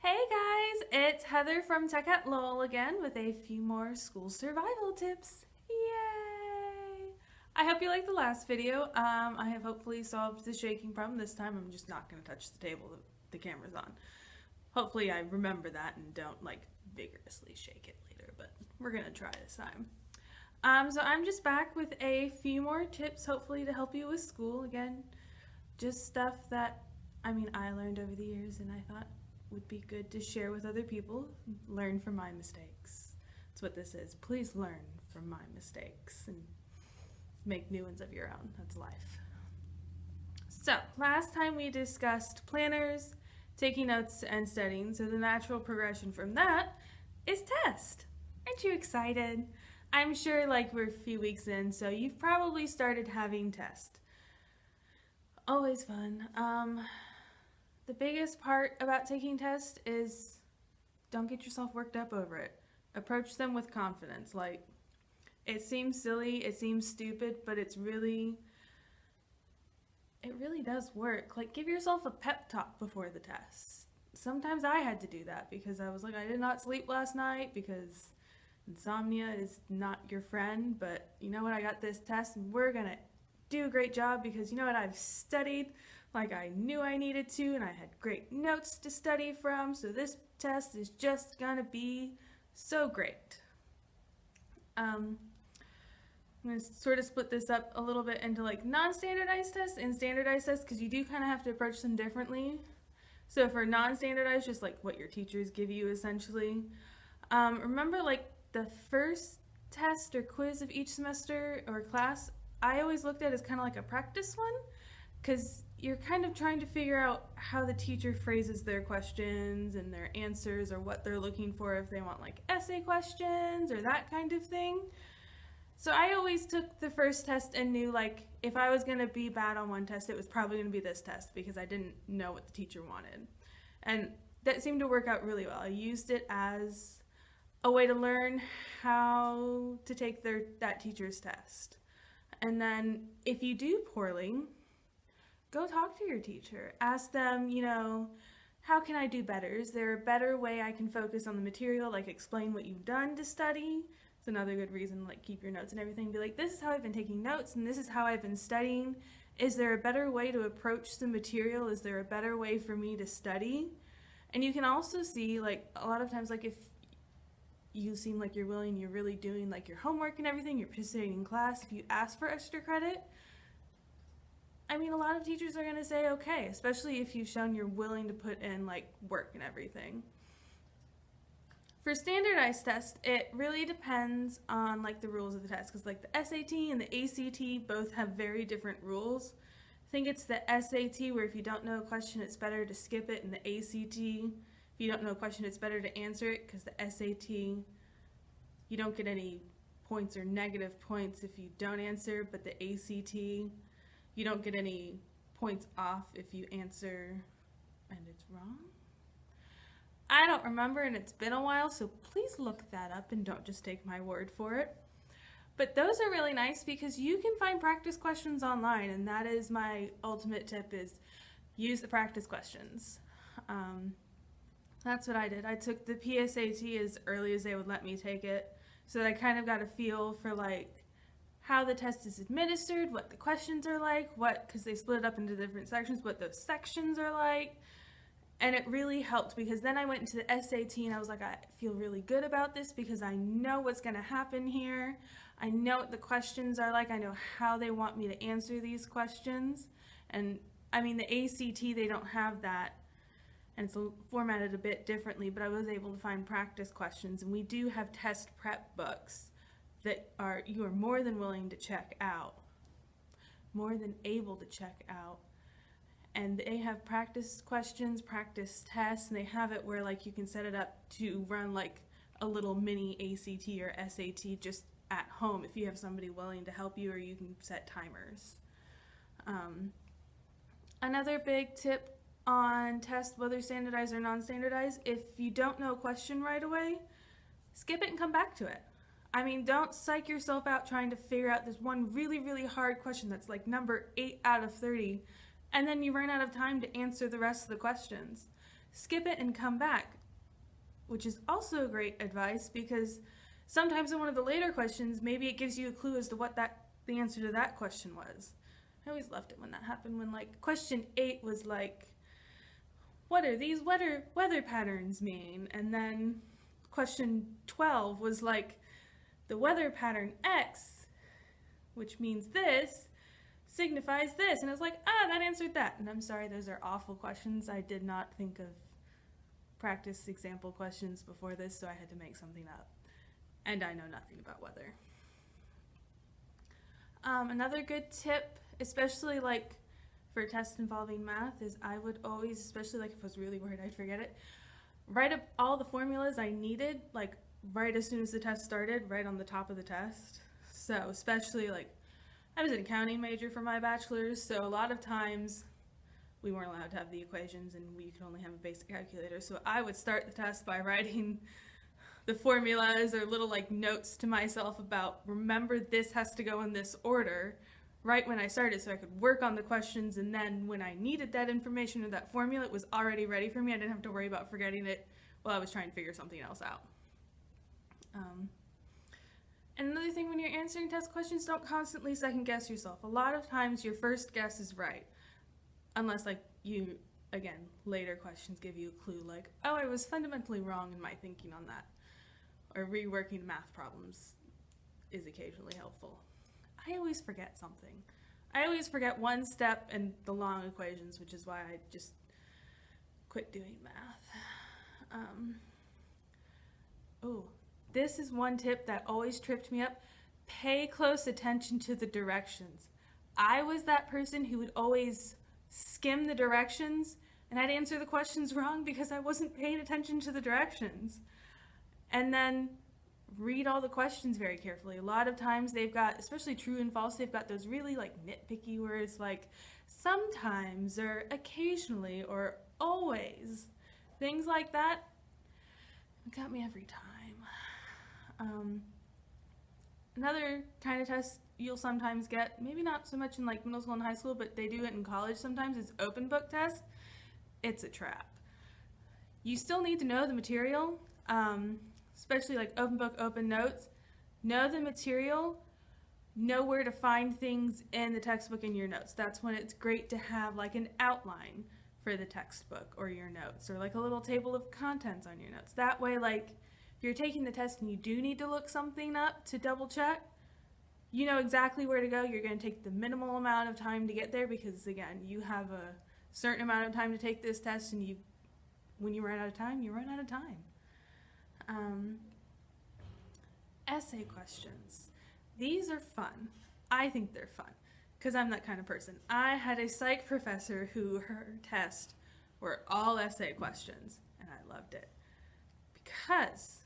Hey guys, it's Heather from Tech at Lowell again with a few more school survival tips. Yay! I hope you liked the last video. I have hopefully solved the shaking problem. This time I'm just not going to touch the table that the camera's on. Hopefully I remember that and don't vigorously shake it later, but we're going to try this time. So I'm just back with a few more tips hopefully to help you with school. Again, just stuff that I learned over the years and I thought would be good to share with other people. Learn from my mistakes. That's what this is. Please learn from my mistakes and make new ones of your own. That's life. So, last time we discussed planners, taking notes, and studying. So, the natural progression from that is test. Aren't you excited? I'm sure we're a few weeks in, so you've probably started having tests. Always fun. The biggest part about taking tests is don't get yourself worked up over it. Approach them with confidence. It seems silly, it seems stupid, but it really does work. Give yourself a pep talk before the test. Sometimes I had to do that because I was like, I did not sleep last night because insomnia is not your friend, but you know what, I got this test and we're gonna do a great job because you know what, I've studied like I knew I needed to, and I had great notes to study from, so this test is just gonna be so great. I'm gonna sort of split this up a little bit into non-standardized tests and standardized tests because you do kind of have to approach them differently. So for non-standardized, just what your teachers give you essentially. Remember the first test or quiz of each semester or class, I always looked at as kind of like a practice one because you're kind of trying to figure out how the teacher phrases their questions and their answers or what they're looking for, if they want essay questions or that kind of thing. So I always took the first test and knew if I was going to be bad on one test, it was probably going to be this test because I didn't know what the teacher wanted. And that seemed to work out really well. I used it as a way to learn how to take that teacher's test. And then if you do poorly, go talk to your teacher. Ask them, how can I do better? Is there a better way I can focus on the material, explain what you've done to study? It's another good reason, keep your notes and everything. Be this is how I've been taking notes and this is how I've been studying. Is there a better way to approach the material? Is there a better way for me to study? And you can also see, a lot of times, if you seem like you're willing, you're really doing your homework and everything, you're participating in class, if you ask for extra credit, a lot of teachers are going to say okay, especially if you've shown you're willing to put in work and everything. For standardized tests, it really depends on the rules of the test because the SAT and the ACT both have very different rules. I think it's the SAT where if you don't know a question, it's better to skip it, and the ACT, if you don't know a question, it's better to answer it because the SAT, you don't get any points or negative points if you don't answer, but the ACT, you don't get any points off if you answer and it's wrong. I don't remember and it's been a while, so please look that up and don't just take my word for it. But those are really nice because you can find practice questions online, and that is my ultimate tip, is use the practice questions. That's what I did. I took the PSAT as early as they would let me take it so that I kind of got a feel for how the test is administered, what the questions are because they split it up into different sections, what those sections are like. And it really helped because then I went into the SAT and I was I feel really good about this because I know what's going to happen here. I know what the questions are I know how they want me to answer these questions. And the ACT, they don't have that, and it's formatted a bit differently, but I was able to find practice questions, and we do have test prep books that you are more than willing to check out, more than able to check out. And they have practice questions, practice tests, and they have it where you can set it up to run a little mini ACT or SAT just at home if you have somebody willing to help you, or you can set timers. Another big tip on tests, whether standardized or non-standardized, if you don't know a question right away, skip it and come back to it. Don't psych yourself out trying to figure out this one really, really hard question that's number 8 out of 30, and then you run out of time to answer the rest of the questions. skip it and come back, which is also great advice because sometimes in one of the later questions, maybe it gives you a clue as to what the answer to that question was. I always loved it when that happened, when like question 8 was like, what do these weather patterns mean? And then question 12 was like, the weather pattern X, which means this, signifies this. And I was like, that answered that. And I'm sorry, those are awful questions. I did not think of practice example questions before this, so I had to make something up. And I know nothing about weather. Another good tip, especially like for tests involving math, is I would always, especially like if I was really worried I'd forget it, write up all the formulas I needed, like right as soon as the test started, right on the top of the test. So especially like, I was an accounting major for my bachelor's, so a lot of times we weren't allowed to have the equations and we could only have a basic calculator. So I would start the test by writing the formulas or little like notes to myself about, remember this has to go in this order, right when I started, so I could work on the questions, and then when I needed that information or that formula, it was already ready for me. I didn't have to worry about forgetting it while I was trying to figure something else out. And another thing, when you're answering test questions, don't constantly second guess yourself. A lot of times your first guess is right, unless like you, again, later questions give you a clue like, oh, I was fundamentally wrong in my thinking on that. Or reworking math problems is occasionally helpful. I always forget something. I always forget one step in the long equations, which is why I just quit doing math. This is one tip that always tripped me up. Pay close attention to the directions. I was that person who would always skim the directions, and I'd answer the questions wrong because I wasn't paying attention to the directions. And then read all the questions very carefully. A lot of times they've got, especially true and false, they've got those really like nitpicky words like sometimes or occasionally or always. Things like that got me every time. Another kind of test you'll sometimes get, maybe not so much in like middle school and high school, but they do it in college sometimes, is open book test. It's a trap. You still need to know the material, especially like open book, open notes. Know the material, know where to find things in the textbook and your notes. That's when it's great to have like an outline for the textbook or your notes, or like a little table of contents on your notes. That way, like, if you're taking the test and you do need to look something up to double check, you know exactly where to go. You're going to take the minimal amount of time to get there because, again, you have a certain amount of time to take this test, and when you run out of time, you run out of time. Essay questions. These are fun. I think they're fun because I'm that kind of person. I had a psych professor who her tests were all essay questions, and I loved it because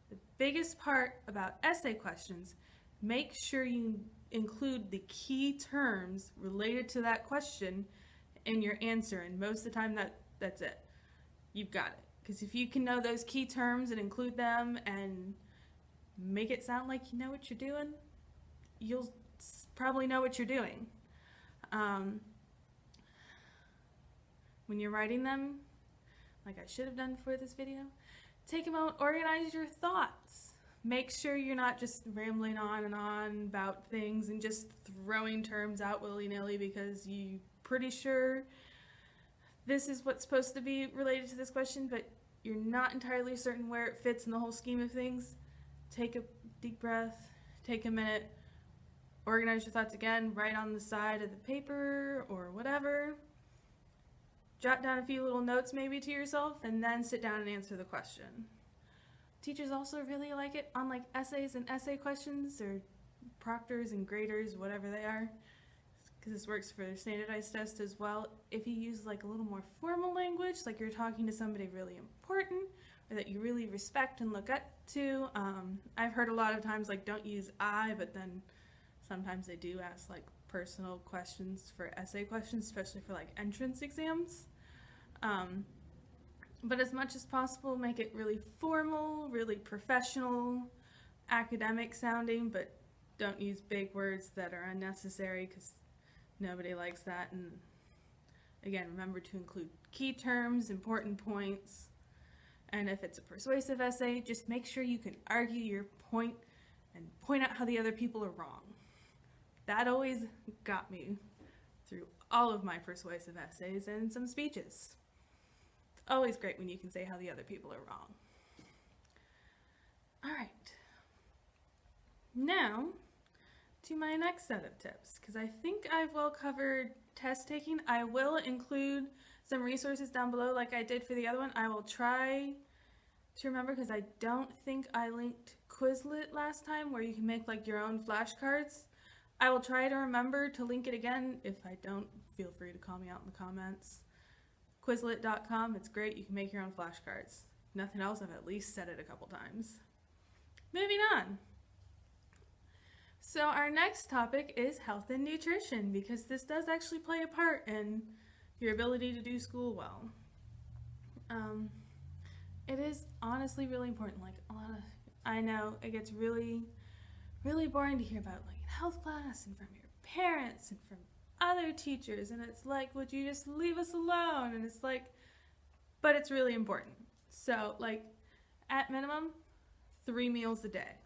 the biggest part about essay questions, make sure you include the key terms related to that question in your answer, and most of the time that's it. You've got it. Because if you can know those key terms and include them and make it sound like you know what you're doing, you'll probably know what you're doing. When you're writing them, like I should have done before this video, take a moment, organize your thoughts. Make sure you're not just rambling on and on about things and just throwing terms out willy-nilly because you're pretty sure this is what's supposed to be related to this question, but you're not entirely certain where it fits in the whole scheme of things. Take a deep breath, take a minute, organize your thoughts again, write on the side of the paper or whatever. Jot down a few little notes maybe to yourself, and then sit down and answer the question. Teachers also really like it on like essays and essay questions, or proctors and graders, whatever they are, because this works for standardized tests as well. If you use like a little more formal language, like you're talking to somebody really important or that you really respect and look up to. I've heard a lot of times like don't use I, but then sometimes they do ask like personal questions for essay questions, especially for like entrance exams. But as much as possible, make it really formal, really professional, academic sounding, but don't use big words that are unnecessary because nobody likes that. And again, remember to include key terms, important points. And if it's a persuasive essay, just make sure you can argue your point and point out how the other people are wrong. That always got me through all of my persuasive essays and some speeches. It's always great when you can say how the other people are wrong. All right. Now, to my next set of tips, because I think I've well covered test taking. I will include some resources down below like I did for the other one. I will try to remember, because I don't think I linked Quizlet last time where you can make like your own flashcards. I will try to remember to link it again. If I don't, feel free to call me out in the comments. Quizlet.com, it's great. You can make your own flashcards. If nothing else, I've at least said it a couple times. Moving on. So our next topic is health and nutrition, because this does actually play a part in your ability to do school well. It is honestly really important. Like I know it gets really, really boring to hear about like in health class and from your parents and from other teachers, and it's like, would you just leave us alone? And it's like, but it's really important. So like at minimum, 3 meals a day.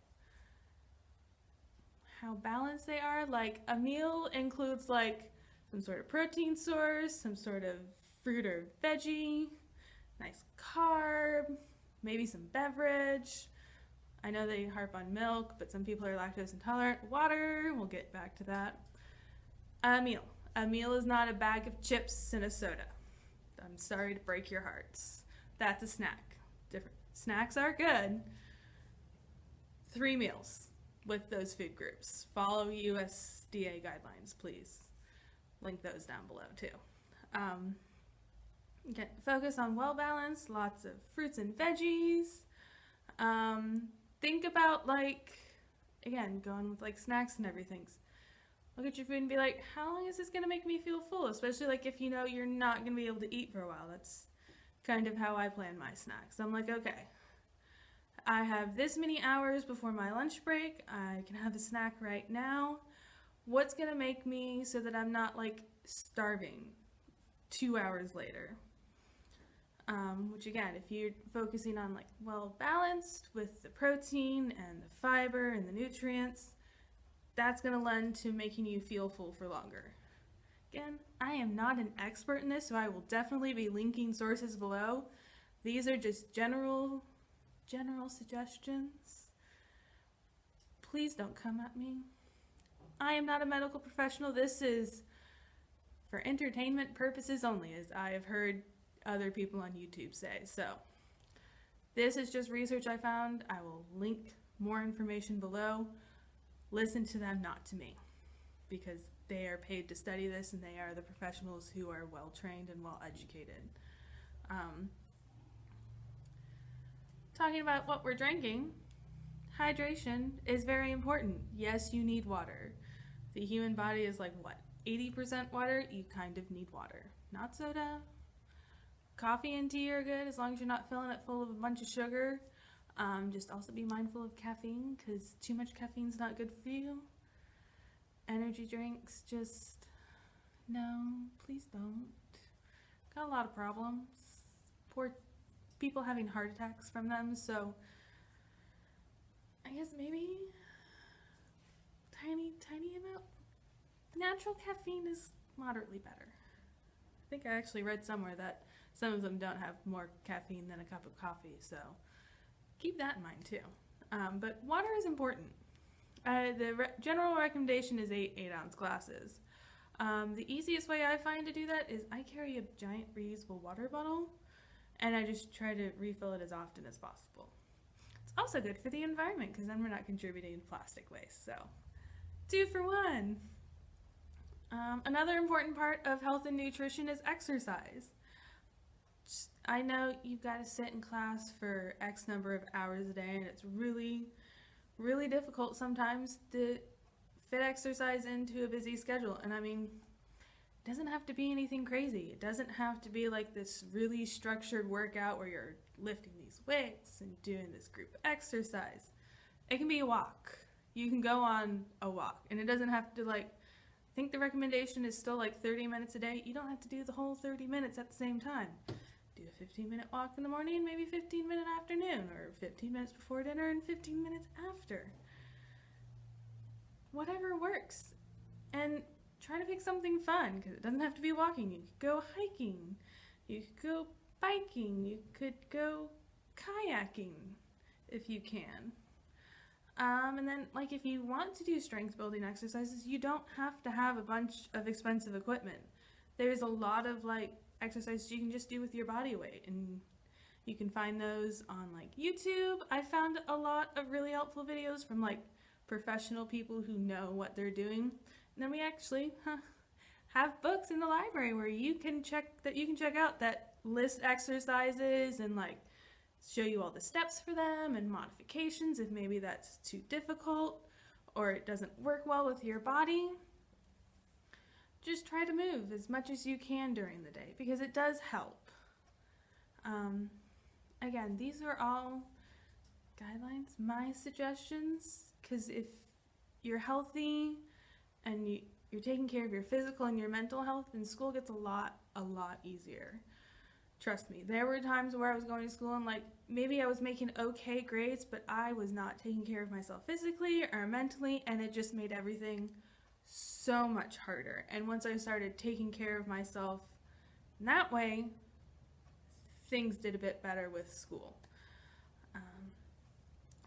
How balanced they are, like a meal includes like some sort of protein source, some sort of fruit or veggie, nice carb, maybe some beverage. I know they harp on milk, but some people are lactose intolerant. Water, we'll get back to that. A meal is not a bag of chips and a soda. I'm sorry to break your hearts. That's a snack. Different snacks are good. 3 meals with those food groups. Follow USDA guidelines, please. Link those down below too. Focus on well-balanced, lots of fruits and veggies. Think about like, again, going with like snacks and everything. Look at your food and be like, how long is this gonna make me feel full? Especially like if you know you're not gonna be able to eat for a while. That's kind of how I plan my snacks. I'm like, okay, I have this many hours before my lunch break. I can have a snack right now. What's gonna make me so that I'm not like starving 2 hours later? Which again, if you're focusing on like well balanced with the protein and the fiber and the nutrients, that's gonna lend to making you feel full for longer. Again, I am not an expert in this, so I will definitely be linking sources below. These are just general suggestions. Please don't come at me. I am not a medical professional. This is for entertainment purposes only, as I have heard other people on YouTube say. So this is just research I found. I will link more information below. Listen to them, not to me, because they are paid to study this and they are the professionals who are well trained and well educated. Talking about what we're drinking, hydration is very important. Yes, you need water. The human body is like, what, 80% water? You kind of need water. Not soda. Coffee and tea are good as long as you're not filling it full of a bunch of sugar. Just also be mindful of caffeine, because too much caffeine is not good for you. Energy drinks, just no, please don't. Got a lot of problems. Poor people having heart attacks from them, so I guess maybe tiny amount. Natural caffeine is moderately better. I think I actually read somewhere that some of them don't have more caffeine than a cup of coffee, so keep that in mind too. But water is important. The general recommendation is 8 8-ounce glasses. The easiest way I find to do that is I carry a giant reusable water bottle, and I just try to refill it as often as possible. It's also good for the environment, because then we're not contributing to plastic waste, so 2 for 1. Another important part of health and nutrition is exercise. I know you've got to sit in class for X number of hours a day, and it's really, really difficult sometimes to fit exercise into a busy schedule. And I mean, it doesn't have to be anything crazy. It doesn't have to be like this really structured workout where you're lifting these weights and doing this group exercise. It can be a walk. You can go on a walk, and it doesn't have to, like, I think the recommendation is still like 30 minutes a day. You don't have to do the whole 30 minutes at the same time. Do a 15-minute walk in the morning, maybe 15-minute afternoon, or 15 minutes before dinner and 15 minutes after. Whatever works. And try to pick something fun, because it doesn't have to be walking. You could go hiking. You could go biking. You could go kayaking if you can. And then, like, if you want to do strength building exercises, you don't have to have a bunch of expensive equipment. There's a lot of, like, exercises you can just do with your body weight, and you can find those on, like, YouTube. I found a lot of really helpful videos from, like, professional people who know what they're doing. And then we actually have books in the library where you can check out that list exercises and, like, show you all the steps for them and modifications if maybe that's too difficult or it doesn't work well with your body. Just try to move as much as you can during the day because it does help. Again, these are all guidelines, my suggestions, because if you're healthy and you're taking care of your physical and your mental health, then school gets a lot easier. Trust me, there were times where I was going to school and, like, maybe I was making okay grades, but I was not taking care of myself physically or mentally, and it just made everything so much harder. And once I started taking care of myself in that way, things did a bit better with school.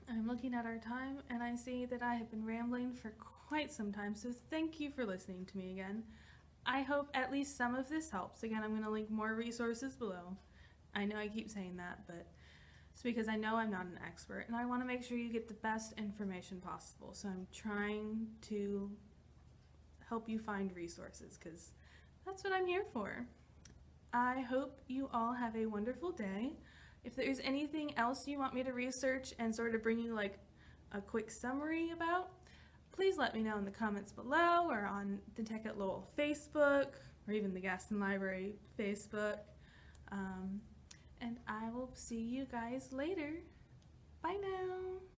I'm looking at our time, and I see that I have been rambling for quite some time, so thank you for listening to me again. I hope at least some of this helps. Again, I'm going to link more resources below. I know I keep saying that, but it's because I know I'm not an expert, and I want to make sure you get the best information possible. So I'm trying to help you find resources, because that's what I'm here for. I hope you all have a wonderful day. If there's anything else you want me to research and sort of bring you like a quick summary about, please let me know in the comments below or on the Tech at Lowell Facebook or even the Gaston Library Facebook. And I will see you guys later. Bye now.